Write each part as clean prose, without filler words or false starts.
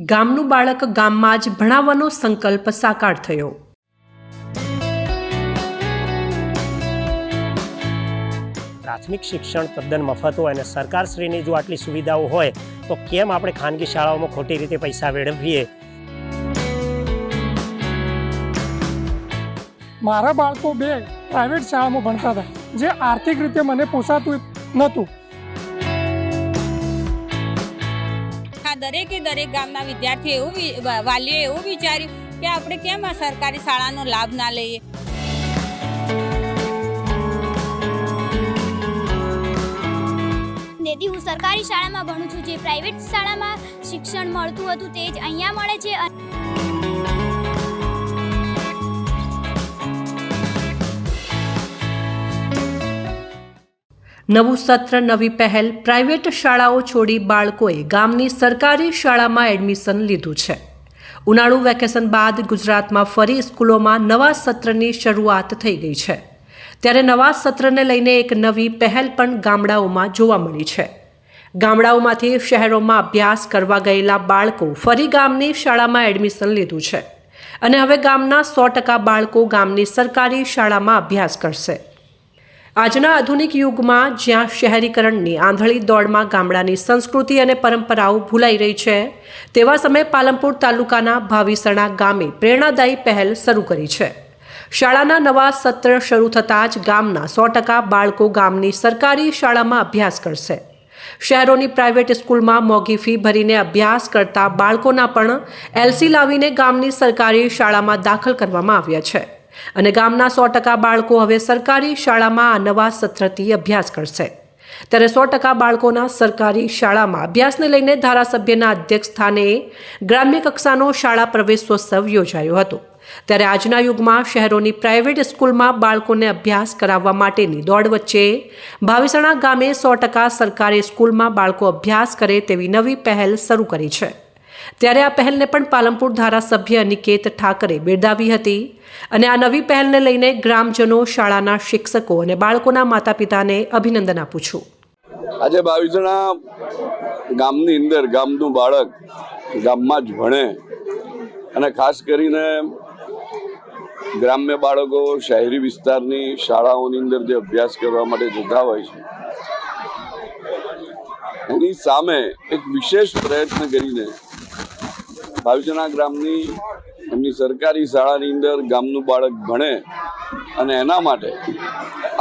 ગામનું બાળક ગામમાં જ ભણાવવાનો સંકલ્પ સાકાર થયો। પ્રાથમિક શિક્ષણ તદ્દન મફત હોય અને સરકારશ્રીની જો આટલી સુવિધાઓ હોય તો કેમ આપણે ખાનગી શાળાઓમાં ખોટી રીતે પૈસા વેડવીએ। મારા બાળકો બે પ્રાઇવેટ શાળામાં ભણતા હતા, જે આર્થિક રીતે મને પોસાતું નહોતું। દરેકે દરેક ગામના વિદ્યાર્થીઓ એવું વાલીઓએ એવું વિચાર્યું કે આપણે કેમ આ સરકારી શાળાનો લાભ ના લઈએ। દીદી, હું સરકારી શાળામાં ભણું છું। જે પ્રાઇવેટ શાળામાં શિક્ષણ મળતું હતું તે જ અહીંયા મળે છે। નવું સત્ર, નવી પહેલ, પ્રાઇવેટ શાળાઓ છોડી બાળકોએ ગામની સરકારી શાળામાં એડમિશન લીધું છે। ઉનાળુ વેકેશન બાદ ગુજરાતમાં ફરી સ્કૂલોમાં નવા સત્રની શરૂઆત થઈ ગઈ છે, ત્યારે નવા સત્રને લઈને એક નવી પહેલ પણ ગામડાઓમાં જોવા મળી છે। ગામડાઓમાંથી શહેરોમાં અભ્યાસ કરવા ગયેલા બાળકો ફરી ગામની શાળામાં એડમિશન લીધું છે અને હવે ગામના 100% બાળકો ગામની સરકારી શાળામાં અભ્યાસ કરશે। આજના આધુનિક યુગમાં જ્યાં શહેરીકરણની આંધળી દોડમાં ગામડાની સંસ્કૃતિ અને પરંપરાઓ ભૂલાઈ રહી છે, તેવા સમયે પાલનપુર તાલુકાના ભાવિસણા ગામે પ્રેરણાદાયી પહેલ શરૂ કરી છે। શાળાના નવા સત્ર શરૂ થતાં જ ગામના 100% બાળકો ગામની સરકારી શાળામાં અભ્યાસ કરશે। શહેરોની પ્રાઇવેટ સ્કૂલમાં મોંઘી ફી ભરીને અભ્યાસ કરતા બાળકોના પણ LC લાવીને ગામની સરકારી શાળામાં દાખલ કરવામાં આવ્યા છે અને ગામના 100% બાળકો હવે સરકારી શાળામાં આ નવા સત્રથી અભ્યાસ કરશે। ત્યારે 100% બાળકોના સરકારી શાળામાં અભ્યાસને લઈને ધારાસભ્યના અધ્યક્ષ સ્થાને ગ્રામ્ય કક્ષાનો શાળા પ્રવેશોત્સવ યોજાયો હતો। ત્યારે આજના યુગમાં શહેરોની પ્રાઇવેટ સ્કૂલમાં બાળકોને અભ્યાસ કરાવવા માટેની દોડ વચ્ચે ભાવિસણા ગામે 100% સરકારી સ્કૂલમાં બાળકો અભ્યાસ કરે તેવી નવી પહેલ શરૂ કરી છે। ત્યારે આ પહેલને પણ પાલનપુર ધારાસભ્ય અનિકેત ઠાકરે બિરદાવી હતી અને આ નવી પહેલને લઈને ગ્રામજનો, શાળાના શિક્ષકો અને બાળકોના માતા પિતાને અભિનંદન આપું છું। આજે ભાવિસણા ગામની અંદર ગામનું બાળક ગામમાં જ ભણે અને ખાસ કરીને ગ્રામ્ય બાળકો શહેરી વિસ્તારની શાળાઓની અંદર જે અભ્યાસ કરવા માટે જતા હોય છે, એની સામે એક વિશેષ પ્રયત્ન કરીને ભાવિસણા ગ્રામની એમની સરકારી શાળાની અંદર ગામનું બાળક ભણે અને એના માટે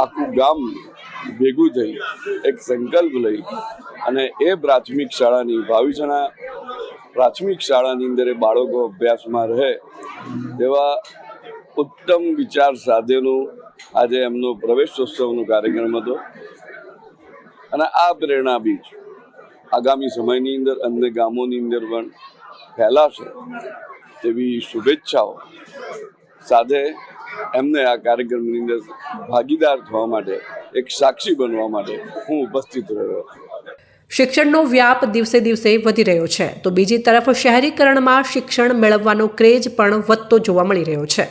આખું ગામ ભેગું થઈ એક સંકલ્પ લઈ અને એ પ્રાથમિક શાળાની ભાવિસણા પ્રાથમિક શાળાની અંદર એ બાળકો અભ્યાસમાં રહે તેવા ઉત્તમ વિચાર સાથેનું આજે એમનો પ્રવેશોત્સવનો કાર્યક્રમ હતો અને આ પ્રેરણા બીજ આગામી સમયની અંદર અન્ય ગામોની અંદર પણ ફેલાશે તેવી શુભેચ્છાઓ સાથે એમને આ કાર્યક્રમની અંદર ભાગીદાર થવા માટે, એક સાક્ષી બનવા માટે હું ઉપસ્થિત રહ્યો। શિક્ષણનો વ્યાપ દિવસે દિવસે વધી રહ્યો છે, તો બીજી તરફ શહેરીકરણમાં શિક્ષણ મેળવવાનો ક્રેઝ પણ વધતો જોવા મળી રહ્યો છે।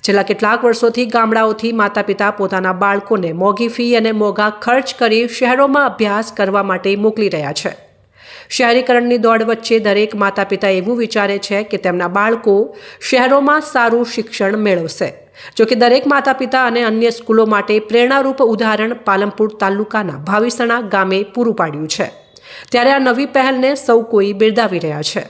છેલ્લા કેટલાક વર્ષોથી ગામડાઓથી માતા પિતા પોતાના બાળકોને મોંઘી ફી અને મોંઘા ખર્ચ કરી શહેરોમાં અભ્યાસ કરવા માટે મોકલી રહ્યા છે। શહેરીકરણની દોડ વચ્ચે દરેક માતા પિતા એવું વિચારે છે કે તેમના બાળકો શહેરોમાં સારું શિક્ષણ મેળવશે। જોકે દરેક માતા પિતા અને અન્ય સ્કૂલો માટે પ્રેરણારૂપ ઉદાહરણ પાલનપુર તાલુકાના ભાવિસણા ગામે પૂરું પાડ્યું છે। ત્યારે આ નવી પહેલને સૌ કોઈ બિરદાવી રહ્યા છે।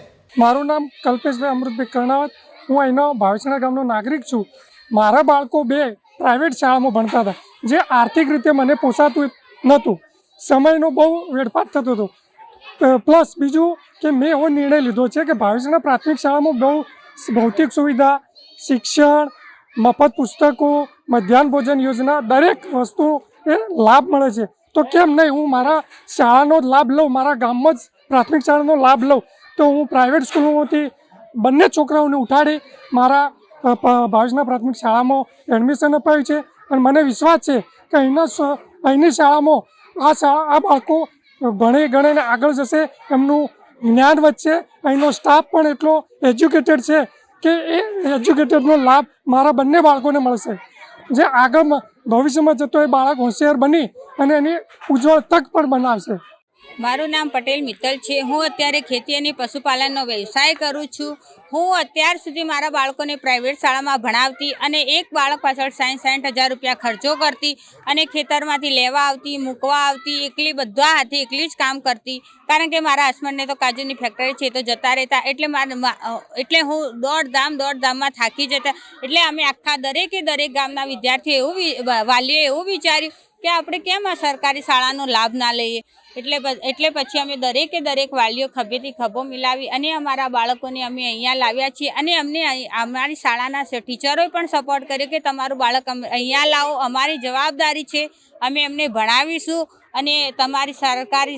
મારું નામ કલ્પેશભાઈ અમૃતભાઈ કર્ણાવત, હું અહીંનો ભાવિસણા ગામનો નાગરિક છું। મારા બાળકો બે પ્રાઇવેટ શાળામાં ભણતા હતા, જે આર્થિક રીતે મને પોસાતું નહોતું। સમયનો બહુ વેડફાટ થતો હતો। પ્લસ બીજું કે મેં એવો નિર્ણય લીધો છે કે ભાવિસણા પ્રાથમિક શાળામાં બહુ ભૌતિક સુવિધા, શિક્ષણ, મફત પુસ્તકો, મધ્યાહન ભોજન યોજના, દરેક વસ્તુ એ લાભ મળે છે। તો કેમ નહીં હું મારા શાળાનો જ લાભ લઉં, મારા ગામમાં જ પ્રાથમિક શાળાનો લાભ લઉં। તો હું પ્રાઇવેટ સ્કૂલોમાંથી બંને છોકરાઓને ઉઠાડી મારા ભાવિસણા પ્રાથમિક શાળામાં એડમિશન અપાયું છે અને મને વિશ્વાસ છે કે અહીંની શાળામાં આ બાળકો ભણી ગણીને આગળ જશે, એમનું જ્ઞાન વધશે। અહીંનો સ્ટાફ પણ એટલો એજ્યુકેટેડ છે કે એ એજ્યુકેટેડનો લાભ મારા બંને બાળકોને મળશે, જે આગળ ભવિષ્યમાં જતો એ બાળક હોશિયાર બની અને એની ઉજ્જવળ તક પણ બનાવશે। મારું નામ પટેલ મિત્તલ છે. હું અત્યારે ખેતી અને પશુપાલનનો વ્યવસાય કરું છું. હું અત્યાર સુધી મારા બાળકોને પ્રાઇવેટ શાળામાં ભણાવતી અને એક બાળક પાછળ 60,000 રૂપિયા ખર્ચો કરતી અને ખેતરમાંથી લેવા આવતી, મૂકવા આવતી, એકલી બધા હાથે એકલી જ કામ કરતી. કારણ કે મારા હસબન્ડને તો કાજુની ફેક્ટરી છે તો જતા રહેતા, એટલે હું દોડધામમાં થાકી જતા. એટલે અમે આખા દરેક ગામના વિદ્યાર્થીઓ વાલીઓએ એવું વિચાર્યું કે આપણે કેમ આ સરકારી શાળાનો લાભ ના લઈએ. એટલે પછી અમે દરેક વાલીઓ ખભેથી ખભો મિલાવી અને અમારા બાળકોને અમે અહીંયા લાવ્યા છીએ. અને અમને અમારી શાળાના ટીચરોએ પણ સપોર્ટ કર્યો કે તમારું બાળક અહીંયા લાવો, અમારી જવાબદારી છે, અમે એમને ભણાવીશું. અને તમારી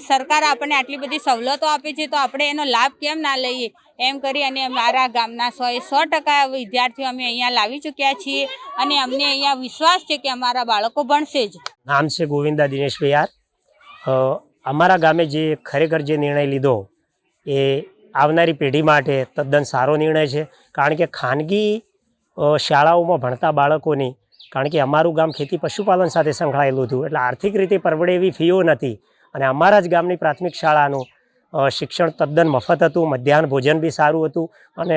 સરકાર આપણને આટલી બધી સવલતો આપે છે તો આપણે એનો લાભ કેમ ના લઈએ, એમ કરી અને મારા ગામના 100% વિદ્યાર્થીઓ અમે અહીંયા લાવી ચૂક્યા છીએ. અને અમને અહીંયા વિશ્વાસ છે કે અમારા બાળકો ભણશે જ. નામ છે ગોવિંદા દિનેશભાઈ યાર. અમારા ગામે જે ખરેખર જે નિર્ણય લીધો એ આવનારી પેઢી માટે તદ્દન સારો નિર્ણય છે. કારણ કે ખાનગી શાળાઓમાં ભણતા બાળકોની, કારણ કે અમારું ગામ ખેતી પશુપાલન સાથે સંકળાયેલું હતું, એટલે આર્થિક રીતે પરવડે એવી ફીઓ નથી. અને અમારા જ ગામની પ્રાથમિક શાળાનું શિક્ષણ તદ્દન મફત હતું, મધ્યાહન ભોજન બી સારું હતું અને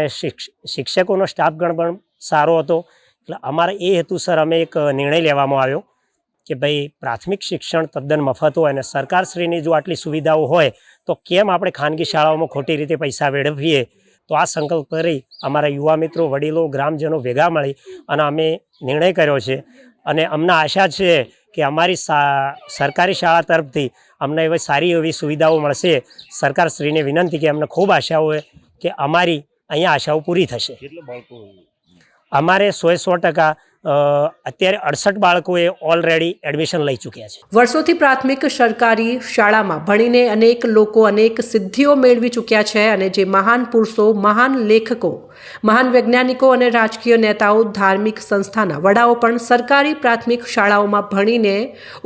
શિક્ષકોનો સ્ટાફગણ પણ સારો હતો. એટલે અમારા એ હેતુસર અમે એક નિર્ણય લેવામાં આવ્યો કે ભાઈ પ્રાથમિક શિક્ષણ તદ્દન મફત હોય અને સરકારશ્રીની જો આટલી સુવિધાઓ હોય તો કેમ આપણે ખાનગી શાળાઓમાં ખોટી રીતે પૈસા વેડવીએ. તો આ સંકલ્પ કરી અમારા યુવા મિત્રો, વડીલો, ગ્રામજનો ભેગા મળી અને અમે નિર્ણય કર્યો છે. અને અમને આશા છે કે અમારી સરકારી શાળા તરફથી અમને એવી સારી એવી સુવિધાઓ મળશે. સરકારશ્રીને વિનંતી કે અમને ખૂબ આશા હોય કે અમારી અહીંયા આશાઓ પૂરી થશે. અમારે 100% અત્યારે 68 બાળકોએ ઓલરેડી એડમિશન લઈ ચૂક્યા છે. વર્ષોથી પ્રાથમિક સરકારી શાળામાં ભણીને અનેક લોકો અનેક સિદ્ધિઓ મેળવી ચૂક્યા છે અને જે મહાન પુરુષો, મહાન લેખકો, મહાન વૈજ્ઞાનિકો અને રાજકીય નેતાઓ, ધાર્મિક સંસ્થાના વડાઓ પણ સરકારી પ્રાથમિક શાળાઓમાં ભણીને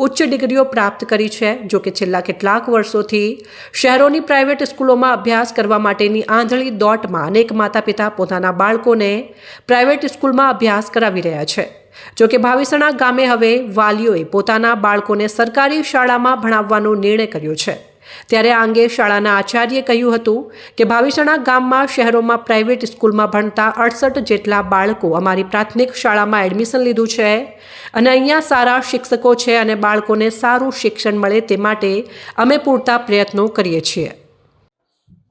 ઉચ્ચ ડિગ્રીઓ પ્રાપ્ત કરી છે. જો કે છેલ્લા કેટલાક વર્ષોથી શહેરોની પ્રાઇવેટ સ્કૂલોમાં અભ્યાસ કરવા માટેની આંધળી દોટમાં અનેક માતા પિતા પોતાના બાળકોને પ્રાઇવેટ સ્કૂલમાં અભ્યાસ કરાવી રહ્યા છે. જો કે ભાવિસણા ગામે હવે વાલીઓએ પોતાના બાળકોને સરકારી શાળામાં ભણાવવાનો નિર્ણય કર્યો છે. ત્યારે આ અંગે શાળાના આચાર્યએ કહ્યું હતું કે ભાવિસણા ગામમાં શહેરોમાં પ્રાઇવેટ સ્કૂલમાં ભણતા 68 જેટલા બાળકો અમારી પ્રાથમિક શાળામાં એડમિશન લીધું છે અને અહીંયા સારા શિક્ષકો છે અને બાળકોને સારું શિક્ષણ મળે તે માટે અમે પૂરતા પ્રયત્નો કરીએ છીએ.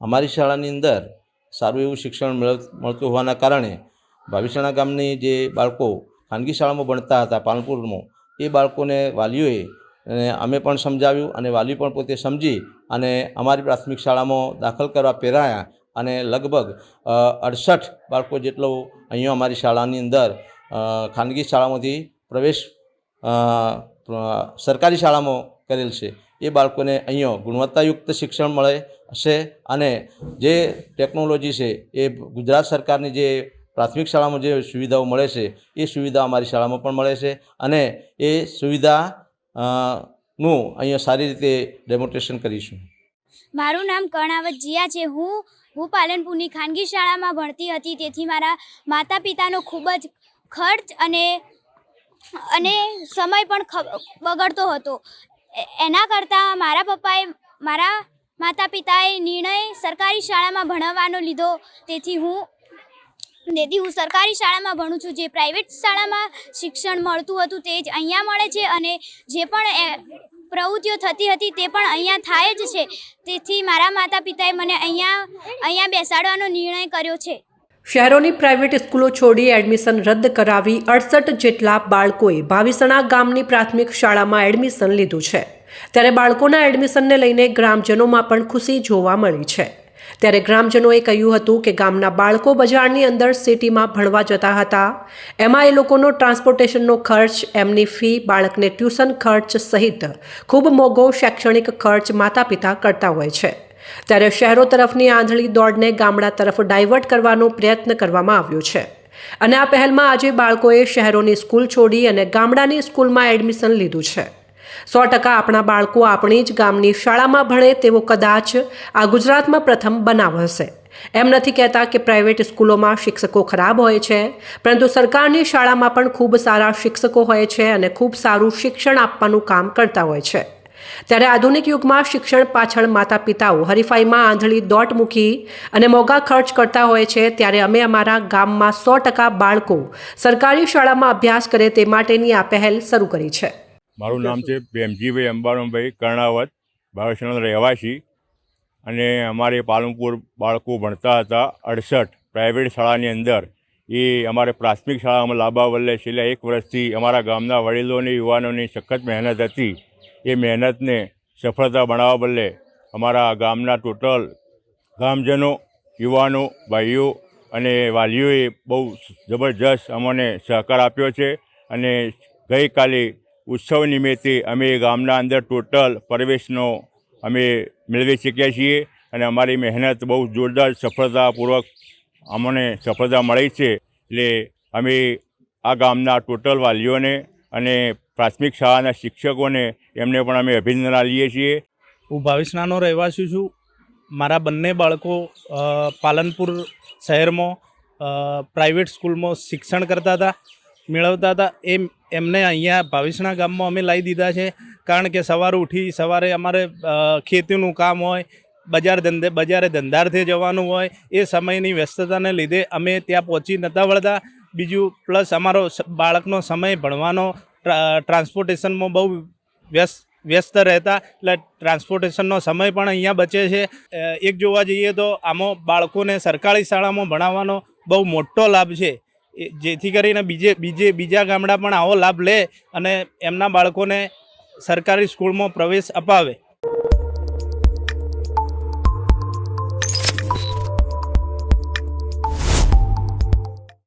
અમારી શાળાની અંદર સારું એવું શિક્ષણ મળતું હોવાના કારણે ભાવિસણા ગામની જે બાળકો ખાનગી શાળામાં ભણતા હતા પાલનપુરમાં, એ બાળકોને વાલીઓએ અમે પણ સમજાવ્યું અને વાલી પણ પોતે સમજી અને અમારી પ્રાથમિક શાળામાં દાખલ કરવા પ્રેરાયા. અને લગભગ 68 બાળકો જેટલો અહીંયા અમારી શાળાની અંદર ખાનગી શાળામાંથી પ્રવેશ સરકારી શાળામાં કરેલ છે. એ બાળકોને અહીંયા ગુણવત્તાયુક્ત શિક્ષણ મળે છે અને જે ટેકનોલોજી છે એ ગુજરાત સરકારની જે પ્રાથમિક શાળામાં જે સુવિધાઓ મળે છે એ સુવિધા અમારી શાળામાં પણ મળે છે અને એ સુવિધા નું અહીંયા સારી રીતે ડેમોન્સ્ટ્રેશન કરીશું. મારું નામ કર્ણાવત જીયા છે. હું પાલનપુરની ખાનગી શાળામાં ભણતી હતી, તેથી મારા માતા પિતાનો ખૂબ જ ખર્ચ અને સમય પણ બગડતો હતો. એના કરતાં મારા માતા પિતાએ નિર્ણય સરકારી શાળામાં ભણાવવાનો લીધો. તેથી હું સરકારી શાળામાં ભણું છું. જે પ્રાઇવેટ શાળામાં શિક્ષણ મળતું હતું તે જ અહીંયા મળે છે અને જે પણ પ્રવૃત્તિઓ થતી હતી તે પણ અહીંયા થાય જ છે. તેથી મારા માતા પિતાએ મને અહીંયા બેસાડવાનો નિર્ણય કર્યો છે. શહેરોની પ્રાઇવેટ સ્કૂલો છોડી એડમિશન રદ કરાવી 68 જેટલા બાળકોએ ભાવિસણા ગામની પ્રાથમિક શાળામાં એડમિશન લીધું છે. ત્યારે બાળકોના એડમિશનને લઈને ગ્રામજનોમાં પણ ખુશી જોવા મળી છે. ત્યારે ગ્રામજનોએ કહ્યું હતું કે ગામના બાળકો બજારની અંદર સિટીમાં ભણવા જતા હતા, એમાં એ લોકોનો ટ્રાન્સપોર્ટેશનનો ખર્ચ, એમની ફી, બાળકને ટ્યુશન ખર્ચ સહિત ખૂબ મોંઘો શૈક્ષણિક ખર્ચ માતા પિતા કરતા હોય છે. ત્યારે શહેરો તરફની આંધળી દોડને ગામડા તરફ ડાયવર્ટ કરવાનો પ્રયત્ન કરવામાં આવ્યો છે અને આ પહેલમાં આજે બાળકોએ શહેરોની સ્કૂલ છોડી અને ગામડાની સ્કૂલમાં એડમિશન લીધું છે. 100% આપણા બાળકો આપણી જ ગામની શાળામાં ભણે તેવો કદાચ આ ગુજરાતમાં પ્રથમ બનાવ હશે. એમ નથી કહેતા કે પ્રાઇવેટ સ્કૂલોમાં શિક્ષકો ખરાબ હોય છે, પરંતુ સરકારની શાળામાં પણ ખૂબ સારા શિક્ષકો હોય છે અને ખૂબ સારું શિક્ષણ આપવાનું કામ કરતા હોય છે. ત્યારે આધુનિક યુગમાં શિક્ષણ પાછળ માતા પિતાઓ હરીફાઈમાં આંધળી દોટ મૂકી અને મોંઘા ખર્ચ કરતા હોય છે, ત્યારે અમે અમારા ગામમાં 100% બાળકો સરકારી શાળામાં અભ્યાસ કરે તે માટેની આ પહેલ શરૂ કરી છે. મારું નામ છે ભેમજીભાઈ અંબાણુભાઈ કર્ણાવત, ભાવેશના રહેવાસી, અને અમારે પાલનપુર બાળકો ભણતા હતા 68 પ્રાઇવેટ શાળાની અંદર. એ અમારે પ્રાથમિક શાળામાં લાંબા વલ્લે છેલ્લા 1 વર્ષથી અમારા ગામના વડીલોની યુવાનોની સખત મહેનત હતી. એ મહેનતને સફળતા બનાવવા બદલે અમારા ગામના ટોટલ ગામજનો, યુવાનો, ભાઈઓ અને વાલીઓએ બહુ જબરજસ્ત અમને સહકાર આપ્યો છે. અને ગઈકાલે ઉત્સવ નિમિત્તે અમે ગામના અંદર ટોટલ પ્રવેશનો અમે મેળવી શક્યા છીએ. અને અમારી મહેનત બહુ જોરદાર સફળતાપૂર્વક અમને સફળતા મળી છે. એટલે અમે આ ગામના ટોટલ વાલીઓને અને પ્રાથમિક શાળાના શિક્ષકોને એમને પણ અમે અભિનંદન આપીએ છીએ. હું ભાવેશનાનો રહેવાસી છું. મારા બંને બાળકો પાલનપુર શહેરમાં પ્રાઇવેટ સ્કૂલમાં શિક્ષણ કરતા હતા, મેળવતા હતા. એમને અહીંયા ભાવેશના ગામમાં અમે લાવી દીધા છે. કારણ કે સવારે અમારે ખેતીનું કામ હોય, બજારે ધંધાર્થે જવાનું હોય, એ સમયની વ્યસ્તતાને લીધે અમે ત્યાં પહોંચી નહોતા વળતા. બીજું પ્લસ અમારો બાળકનો સમય ભણવાનો ટ્રાન્સપોર્ટેશનમાં બહુ વ્યસ્ત રહેતા, એટલે ટ્રાન્સપોર્ટેશનનો સમય પણ અહીંયા બચે છે. એક જોવા જઈએ તો આમાં બાળકોને સરકારી શાળામાં ભણાવવાનો બહુ મોટો લાભ છે, જેથી કરીને બીજા ગામડા પણ આવો લાભ લે અને એમના બાળકોને સરકારી સ્કૂલમાં પ્રવેશ અપાવે.